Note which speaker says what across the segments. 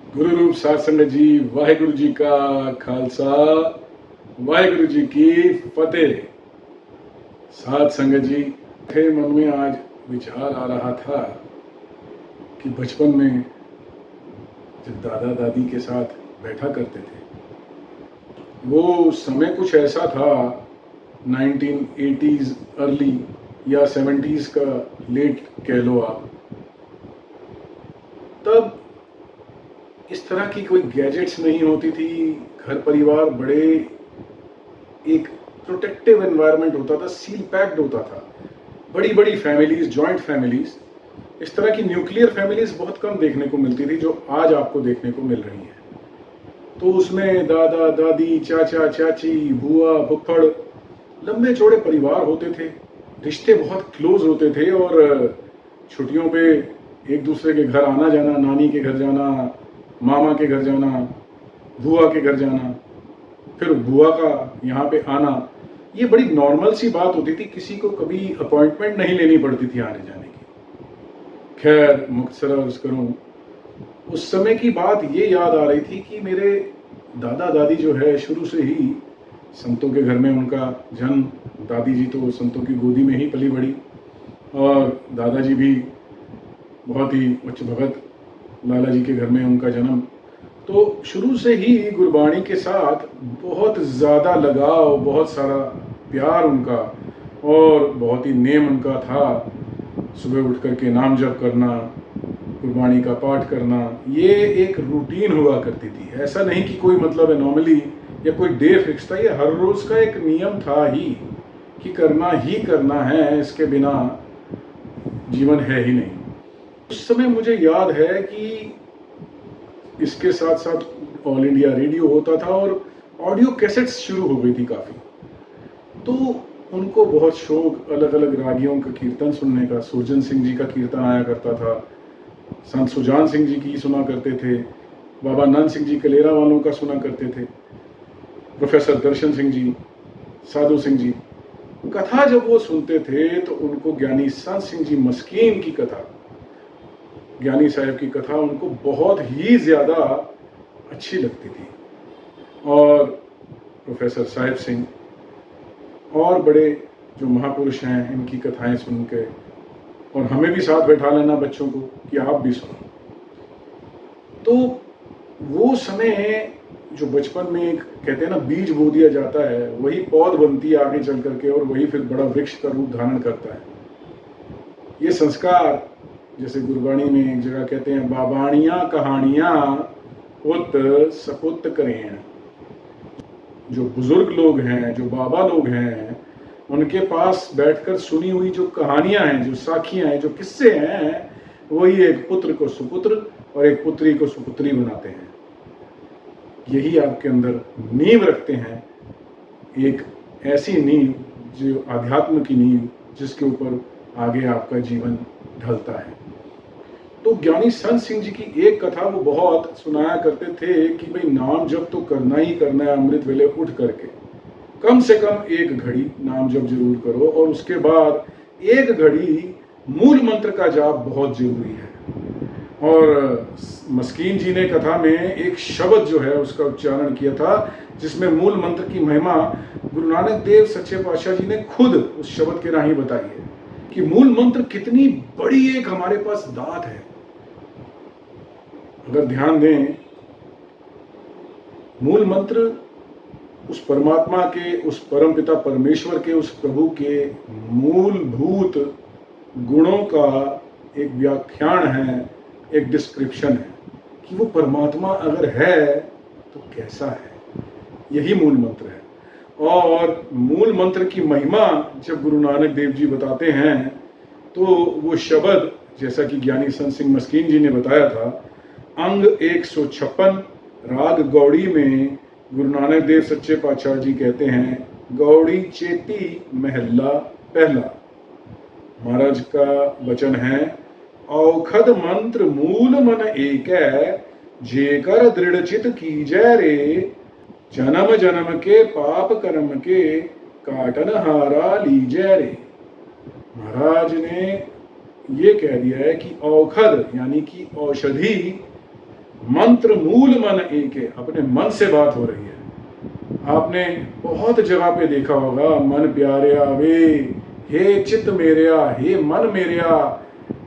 Speaker 1: गुरु रूप साध संगत जी, वाहिगुरु जी का खालसा, वाहिगुरु जी की फतेह। साध संगत जी, थे मन में आज विचार आ रहा था कि बचपन में जब दादा दादी के साथ बैठा करते थे, वो समय कुछ ऐसा था 1980s अर्ली या 70s का लेट कह लो आप। तब इस तरह की कोई गैजेट्स नहीं होती थी। घर परिवार बड़े एक प्रोटेक्टिव एनवायरनमेंट होता था, सील पैक्ड होता था। बड़ी बड़ी फैमिलीज, जॉइंट फैमिलीज, इस तरह की न्यूक्लियर फैमिलीज बहुत कम देखने को मिलती थी जो आज आपको देखने को मिल रही हैं। तो उसमें दादा दादी, चाचा चाची, बुआ फुफ्फड़, लंबे चौड़े परिवार होते थे। रिश्ते बहुत क्लोज होते थे और छुट्टियों पे एक दूसरे के घर आना जाना, नानी के घर जाना, मामा के घर जाना, बुआ के घर जाना, फिर बुआ का यहाँ पे आना, ये बड़ी नॉर्मल सी बात होती थी। किसी को कभी अपॉइंटमेंट नहीं लेनी पड़ती थी आने जाने की। खैर, मुख्तसर अर्ज करूँ, उस समय की बात ये याद आ रही थी कि मेरे दादा दादी जो है शुरू से ही संतों के घर में उनका जन्म, दादी जी तो संतों की गोदी में ही पली बड़ी और दादाजी भी बहुत ही उच्च भगत लाला जी के घर में उनका जन्म। तो शुरू से ही गुरबाणी के साथ बहुत ज़्यादा लगाव, बहुत सारा प्यार उनका और बहुत ही नेम उनका था। सुबह उठ करके नाम जप करना, गुरबाणी का पाठ करना, ये एक रूटीन हुआ करती थी। ऐसा नहीं कि कोई मतलब एनॉमली या कोई डे फिक्स था, ये हर रोज़ का एक नियम था ही कि करना ही करना है, इसके बिना जीवन है ही नहीं। उस समय मुझे याद है कि इसके साथ साथ ऑल इंडिया रेडियो होता था और ऑडियो कैसेट्स शुरू हो गई थी काफ़ी। तो उनको बहुत शौक अलग अलग रागियों का कीर्तन सुनने का। सुरजन सिंह जी का कीर्तन आया करता था, संत सुजान सिंह जी की सुना करते थे, बाबा नंद सिंह जी कलेरा वालों का सुना करते थे, प्रोफेसर दर्शन सिंह जी, साधु सिंह जी। कथा जब वो सुनते थे तो उनको ज्ञानी संत सिंह जी मस्कीन की कथा, ज्ञानी साहब की कथा उनको बहुत ही ज़्यादा अच्छी लगती थी। और प्रोफेसर साहिब सिंह और बड़े जो महापुरुष हैं, इनकी कथाएं सुन के और हमें भी साथ बैठा लेना बच्चों को कि आप भी सुनो। तो वो समय जो बचपन में एक कहते हैं ना बीज बो दिया जाता है, वही पौध बनती है आगे चल करके और वही फिर बड़ा वृक्ष का रूप धारण करता है। ये संस्कार, जैसे गुरबाणी में एक जगह कहते हैं, बाबाणियां कहानियां पुत सपुत करें। जो बुजुर्ग लोग हैं, जो बाबा लोग हैं, उनके पास बैठकर सुनी हुई जो कहानियां हैं, जो साखियां हैं, जो किस्से हैं, वही एक पुत्र को सुपुत्र और एक पुत्री को सुपुत्री बनाते हैं। यही आपके अंदर नींव रखते हैं, एक ऐसी नींव जो आध्यात्म की नींव, जिसके ऊपर आगे आपका जीवन ढलता है। तो ज्ञानी संत सिंह जी की एक कथा वो बहुत सुनाया करते थे कि भाई नाम जप तो करना ही करना है, अमृत वेले उठ करके कम से कम एक घड़ी नाम जप जरूर करो और उसके बाद एक घड़ी मूल मंत्र का जाप बहुत जरूरी है। और मस्कीन जी ने कथा में एक शब्द जो है उसका उच्चारण किया था, जिसमें मूल मंत्र की महिमा गुरु नानक देव सच्चे पातशाह जी ने खुद उस शब्द के राही बताई है कि मूल मंत्र कितनी बड़ी एक हमारे पास दात है। अगर ध्यान दें, मूल मंत्र उस परमात्मा के, उस परम पिता परमेश्वर के, उस प्रभु के मूलभूत गुणों का एक व्याख्यान है, एक डिस्क्रिप्शन है कि वो परमात्मा अगर है तो कैसा है। यही मूल मंत्र है। और मूल मंत्र की महिमा जब गुरु नानक देव जी बताते हैं तो वो शब्द, जैसा कि ज्ञानी संत सिंह मस्कीन जी ने बताया था, अंग 156 राग गौड़ी में गुरु नानक देव सच्चे पातशाह जी कहते हैं, गौड़ी चेती महला पहला। महाराज का वचन है, औखद मंत्र मूल मन एक जेकर दृढ़ चित की जय रे, जन्म जन्म के पाप कर्म के काटन हारा लीजय रे। महाराज ने ये कह दिया है कि औखद यानी कि औषधि मंत्र मूल मन एक है, अपने मन से बात हो रही है। आपने बहुत जगह पे देखा होगा, मन प्यारिया वे, हे चित्त मेरिया, हे मन मेरिया,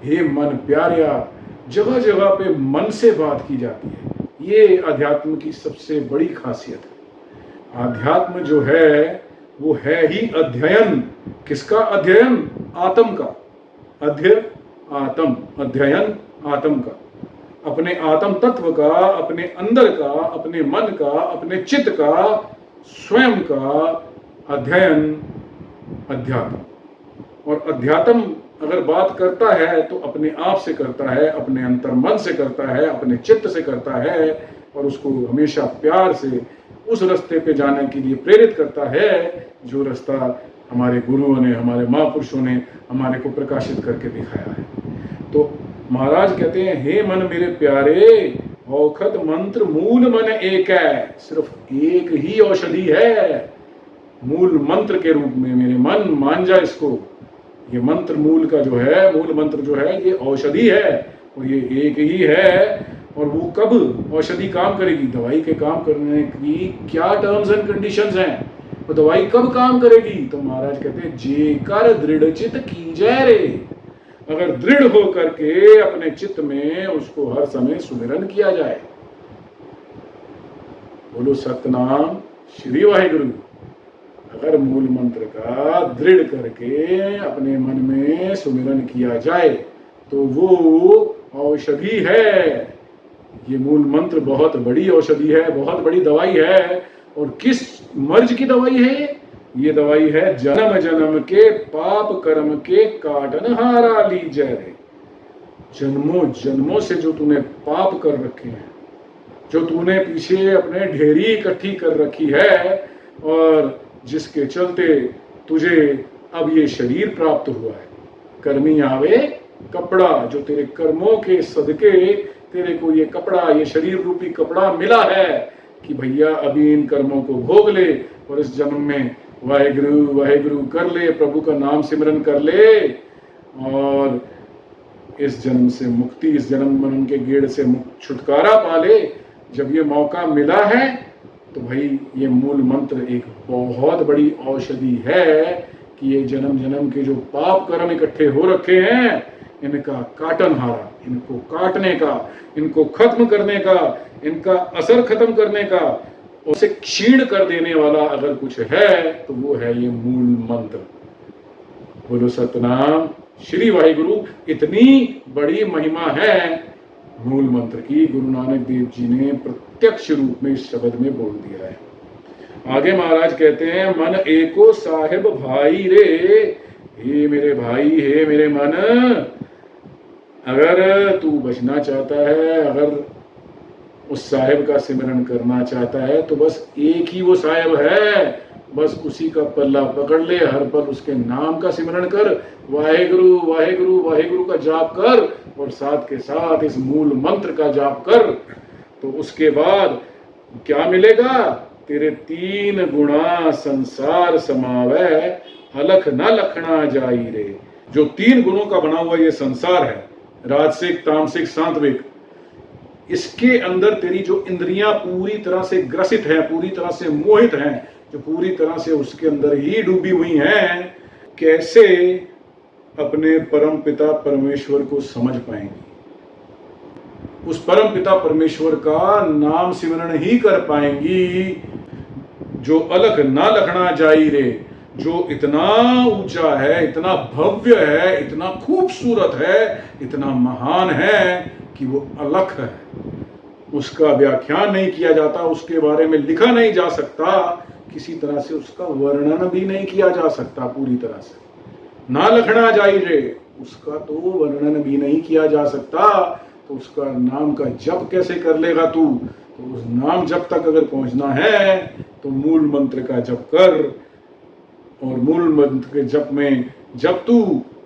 Speaker 1: हे मन प्यारिया, जगह जगह पे मन से बात की जाती है। ये अध्यात्म की सबसे बड़ी खासियत है। अध्यात्म जो है वो है ही अध्ययन। किसका अध्ययन? आत्म का। आत्म, अध्ययन आत्म का, अपने आत्म तत्व का, अपने अंदर का, अपने मन का, अपने चित्त का, स्वयं का अध्ययन अध्यात्म। और अध्यात्म अगर बात करता है तो अपने आप से करता है, अपने अंतर मन से करता है, अपने चित्त से करता है, और उसको हमेशा प्यार से उस रास्ते पे जाने के लिए प्रेरित करता है जो रास्ता हमारे गुरुओं ने, हमारे महापुरुषों ने हमारे को प्रकाशित करके दिखाया है। तो महाराज कहते हैं, हे मन मेरे प्यारे, औखद मंत्र मूल मन एक है। सिर्फ एक ही औषधि है मूल मंत्र के रूप में। मेरे मन मान जा इसको, ये मंत्र मूल का जो है, मूल मंत्र जो है ये औषधि है, और ये एक ही है। और वो कब औषधि काम करेगी? दवाई के काम करने की क्या टर्म्स एंड कंडीशंस हैं? वो दवाई कब काम करेगी? तो महाराज कहते हैं, जे कर दृढ़ चित कीजै रे। अगर दृढ़ हो करके अपने चित्त में उसको हर समय सुमिरन किया जाए। बोलो सतनाम श्री वाहिगुरु। अगर मूल मंत्र का दृढ़ करके अपने मन में सुमिरन किया जाए तो वो औषधि है। ये मूल मंत्र बहुत बड़ी औषधि है, बहुत बड़ी दवाई है। और किस मर्ज की दवाई है ये? दवाई है जन्म जन्म के पाप कर्म के काटनहारा लीजै रे। जन्मों जन्मों से जो तूने पाप कर रखे हैं, जो तूने पीछे अपने ढेरी इकट्ठी कर रखी है, और जिसके चलते तुझे अब ये शरीर प्राप्त हुआ है। कर्मी आवे कपड़ा, जो तेरे कर्मों के सदके तेरे को ये कपड़ा, ये शरीर रूपी कपड़ा मिला है कि भैया अभी इन कर्मों को भोग ले, और इस जन्म में वाहेगुरु वाहेगुरु कर ले, प्रभु का नाम सिमरन कर ले, और इस जन्म से मुक्ति, इस जन्म मरण के गेड़ से छुटकारा पा ले। जब ये मौका मिला है तो भाई ये मूल मंत्र एक बहुत बड़ी औषधि है कि ये जन्म जन्म के जो पाप कर्म इकट्ठे हो रखे हैं, इनका काटनहारा, इनको काटने का, इनको खत्म करने का, इनका असर खत्म करने का, उसे क्षीण कर देने वाला अगर कुछ है तो वो है ये मूल मंत्र। बोलो सतनाम श्री वाहिगुरु। इतनी बड़ी महिमा है मूल मंत्र की, गुरु नानक देव जी ने प्रत्यक्ष रूप में इस शब्द में बोल दिया है। आगे महाराज कहते हैं, मन एको साहिब भाई रे। हे मेरे भाई, हे मेरे मन, अगर तू बचना चाहता है, अगर उस साहिब का सिमरन करना चाहता है, तो बस एक ही वो साहिब है, बस उसी का पल्ला पकड़ ले। हर पल उसके नाम का सिमरन कर, वाहेगुरु वाहेगुरु वाहेगुरु का जाप कर, और साथ के साथ इस मूल मंत्र का जाप कर। तो उसके बाद क्या मिलेगा? तेरे तीन गुणा संसार समावै, अलख न लखना जाई रे। जो तीन गुणों का बना हुआ ये संसार है, राजसिक, तामसिक, सात्विक, इसके अंदर तेरी जो इंद्रियां पूरी तरह से ग्रसित हैं, पूरी तरह से मोहित हैं, जो पूरी तरह से उसके अंदर ही डूबी हुई हैं, कैसे अपने परम पिता परमेश्वर को समझ पाएंगी? उस परम पिता परमेश्वर का नाम सिमरन ही कर पाएंगी जो अलख ना लखना जाई रे, जो इतना ऊंचा है, इतना भव्य है, इतना खूबसूरत है, इतना महान है कि वो अलख है। उसका व्याख्यान नहीं किया जाता, उसके बारे में लिखा नहीं जा सकता, किसी तरह से उसका वर्णन भी नहीं किया जा सकता पूरी तरह से। ना लखना जाई रे, उसका तो वर्णन भी नहीं किया जा सकता। तो उसका नाम का जप कैसे कर लेगा तू? तो उस नाम जप तक अगर पहुंचना है तो मूल मंत्र का जप कर, और मूल मंत्र के जप में जब तू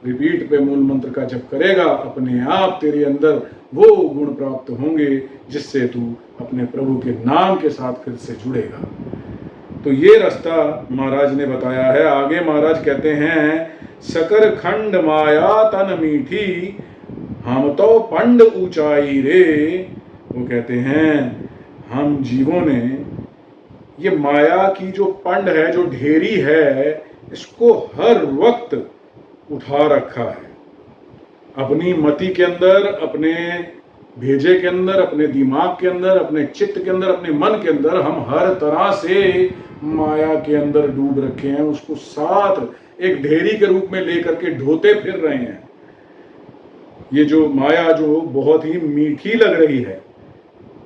Speaker 1: रिपीट पे मूल मंत्र का जप करेगा, अपने आप तेरे अंदर वो गुण प्राप्त होंगे जिससे तू अपने प्रभु के नाम के साथ फिर से जुड़ेगा। तो ये रास्ता महाराज ने बताया है। आगे महाराज कहते हैं, सकर खंड माया तन मीठी, हम तो पंड ऊंचाई रे। वो कहते हैं हम जीवों ने ये माया की जो पंड है, जो ढेरी है, इसको हर वक्त उठा रखा है अपनी मति के अंदर, अपने भेजे के अंदर, अपने दिमाग के अंदर, अपने चित्त के अंदर, अपने मन के अंदर। हम हर तरह से माया के अंदर डूब रखे हैं, उसको साथ एक ढेरी के रूप में लेकर के ढोते फिर रहे हैं। ये जो माया जो बहुत ही मीठी लग रही है,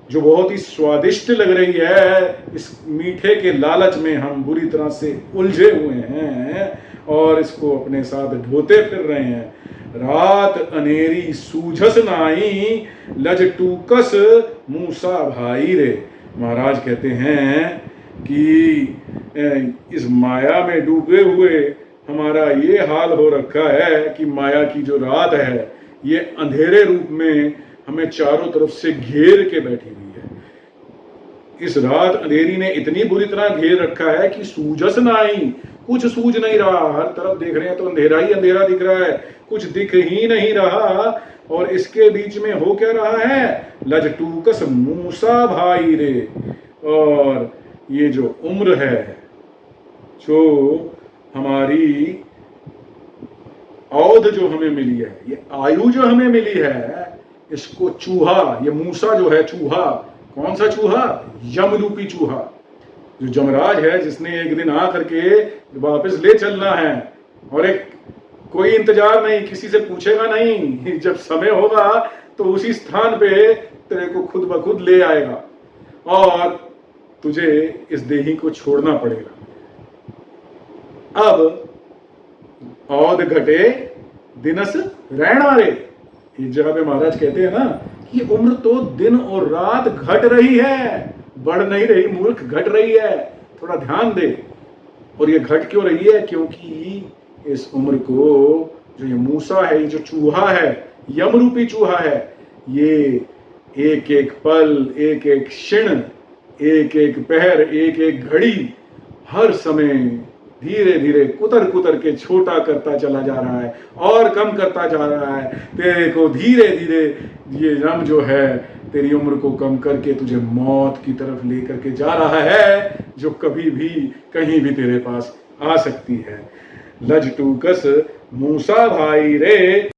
Speaker 1: जो बहुत ही स्वादिष्ट लग रही है, इस मीठे के लालच में हम बुरी तरह से उलझे हुए हैं और इसको अपने साथ ढोते फिर रहे हैं। रात अनेरी सूझस नाई, लज टूकस मूसा भाई रे। महाराज कहते हैं कि इस माया में डूबे हुए हमारा ये हाल हो रखा है कि माया की जो रात है, ये अंधेरे रूप में हमें चारों तरफ से घेर के बैठी हुई है। इस रात अंधेरी ने इतनी बुरी तरह घेर रखा है कि सूझस नाई, कुछ सूझ नहीं रहा। हर तरफ देख रहे हैं तो अंधेरा ही अंधेरा दिख रहा है, कुछ दिख ही नहीं रहा। और इसके बीच में हो क्या रहा है? लजटूकस मूसा भाई रे। और ये जो उम्र है, जो हमारी औध जो हमें मिली है, ये आयु जो हमें मिली है, इसको चूहा, ये मूसा जो है चूहा, कौन सा चूहा? यमरूपी चूहा, जो जमराज है, जिसने एक दिन आ करके वापस ले चलना है। और एक कोई इंतजार नहीं, किसी से पूछेगा नहीं, जब समय होगा तो उसी स्थान पे तेरे को खुद ब खुद ले आएगा और तुझे इस देही को छोड़ना पड़ेगा। अब औध घटे दिनस रैणारे, एक जगह पे महाराज कहते हैं ना कि उम्र तो दिन और रात घट रही है, बढ़ नहीं रही मूर्ख, घट रही है, थोड़ा ध्यान दे। और ये घट क्यों रही है? क्योंकि इस उम्र को जो ये मूसा है, ये जो चूहा है, यमरूपी चूहा है, ये एक एक पल, एक एक क्षण, एक एक पहर, एक एक घड़ी, हर समय धीरे धीरे कुतर कुतर के छोटा करता चला जा रहा है और कम करता जा रहा है। तेरे को धीरे धीरे ये यम जो है तेरी उम्र को कम करके तुझे मौत की तरफ लेकर के जा रहा है, जो कभी भी कहीं भी तेरे पास आ सकती है। लज टूकस मूसा भाई रे।